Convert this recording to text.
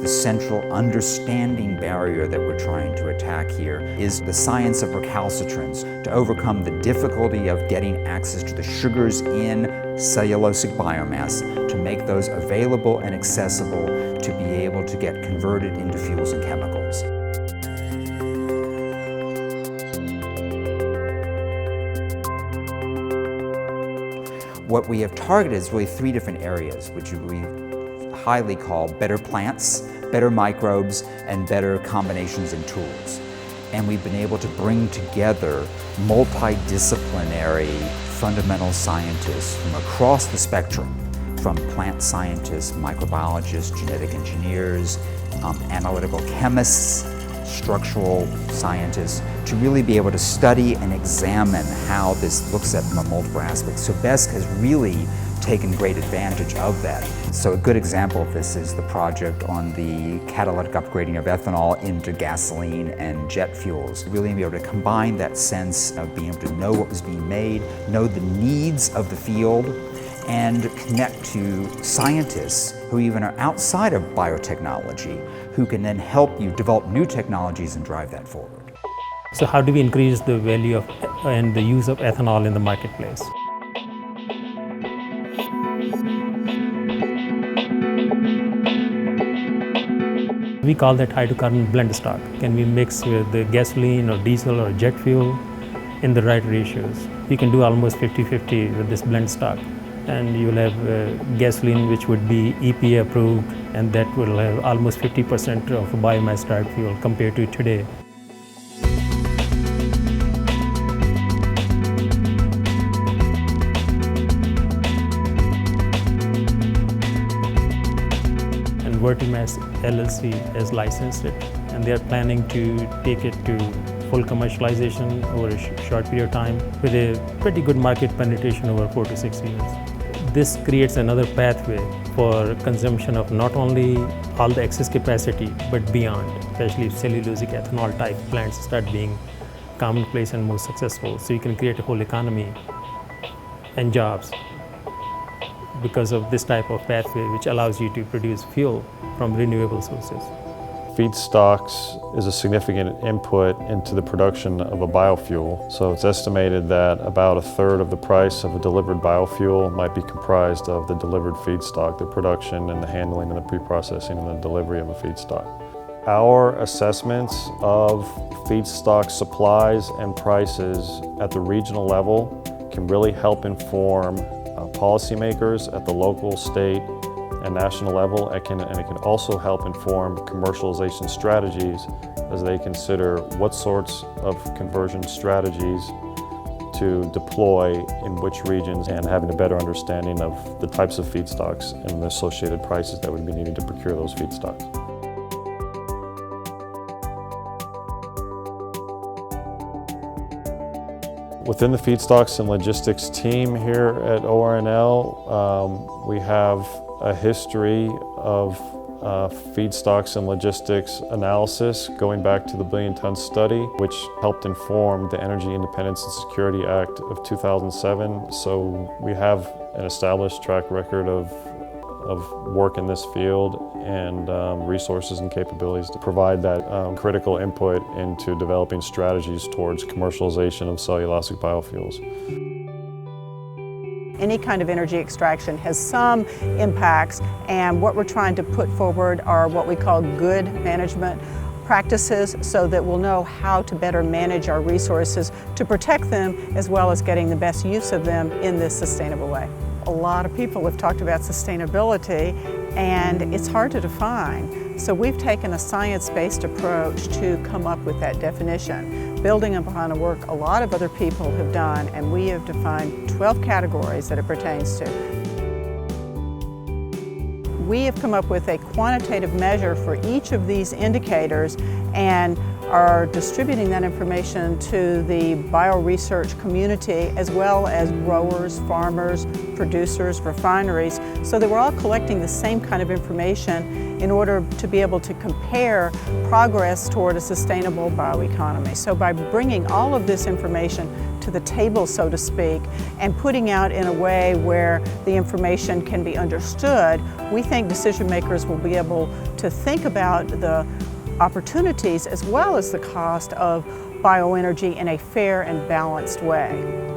The central understanding barrier that we're trying to attack here is the science of recalcitrance, to overcome the difficulty of getting access to the sugars in cellulosic biomass, to make those available and accessible to be able to get converted into fuels and chemicals. What we have targeted is really 3 different areas, which we highly call better plants, better microbes, and better combinations and tools. And we've been able to bring together multidisciplinary fundamental scientists from across the spectrum, from plant scientists, microbiologists, genetic engineers, analytical chemists, structural scientists, to really be able to study and examine how this looks at from multiple aspects. So BESC has really taken great advantage of that. So a good example of this is the project on the catalytic upgrading of ethanol into gasoline and jet fuels. Really be able to combine that sense of being able to know what was being made, know the needs of the field, and connect to scientists who even are outside of biotechnology, who can then help you develop new technologies and drive that forward. So how do we increase the value of and the use of ethanol in the marketplace? We call that hydrocarbon blend stock. Can we mix with the gasoline or diesel or jet fuel in the right ratios? You can do almost 50-50 with this blend stock. And you'll have gasoline which would be EPA approved, and that will have almost 50% of biomass derived fuel compared to today. And Vertimass LLC has licensed it, and they are planning to take it to full commercialization over a short period of time with a pretty good market penetration over 4 to 6 years. This creates another pathway for consumption of not only all the excess capacity, but beyond, especially if cellulosic ethanol type plants start being commonplace and more successful. So you can create a whole economy and jobs because of this type of pathway, which allows you to produce fuel from renewable sources. Feedstocks is a significant input into the production of a biofuel. So it's estimated that about 1/3 of the price of a delivered biofuel might be comprised of the delivered feedstock, the production and the handling and the pre-processing and the delivery of a feedstock. Our assessments of feedstock supplies and prices at the regional level can really help inform policymakers at the local, state, and national level, and it can also help inform commercialization strategies as they consider what sorts of conversion strategies to deploy in which regions, and having a better understanding of the types of feedstocks and the associated prices that would be needed to procure those feedstocks. Within the feedstocks and logistics team here at ORNL, we have a history of feedstocks and logistics analysis going back to the Billion Ton Study, which helped inform the Energy Independence and Security Act of 2007. So we have an established track record of work in this field and resources and capabilities to provide that critical input into developing strategies towards commercialization of cellulosic biofuels. Any kind of energy extraction has some impacts, and what we're trying to put forward are what we call good management practices, so that we'll know how to better manage our resources to protect them, as well as getting the best use of them in this sustainable way. A lot of people have talked about sustainability, and it's hard to define. So we've taken a science-based approach to come up with that definition, building upon a work a lot of other people have done, and we have defined 12 categories that it pertains to. We have come up with a quantitative measure for each of these indicators, and are distributing that information to the bioresearch community, as well as growers, farmers, producers, refineries, so that we're all collecting the same kind of information in order to be able to compare progress toward a sustainable bioeconomy. So by bringing all of this information to the table, so to speak, and putting out in a way where the information can be understood, we think decision makers will be able to think about the opportunities as well as the cost of bioenergy in a fair and balanced way.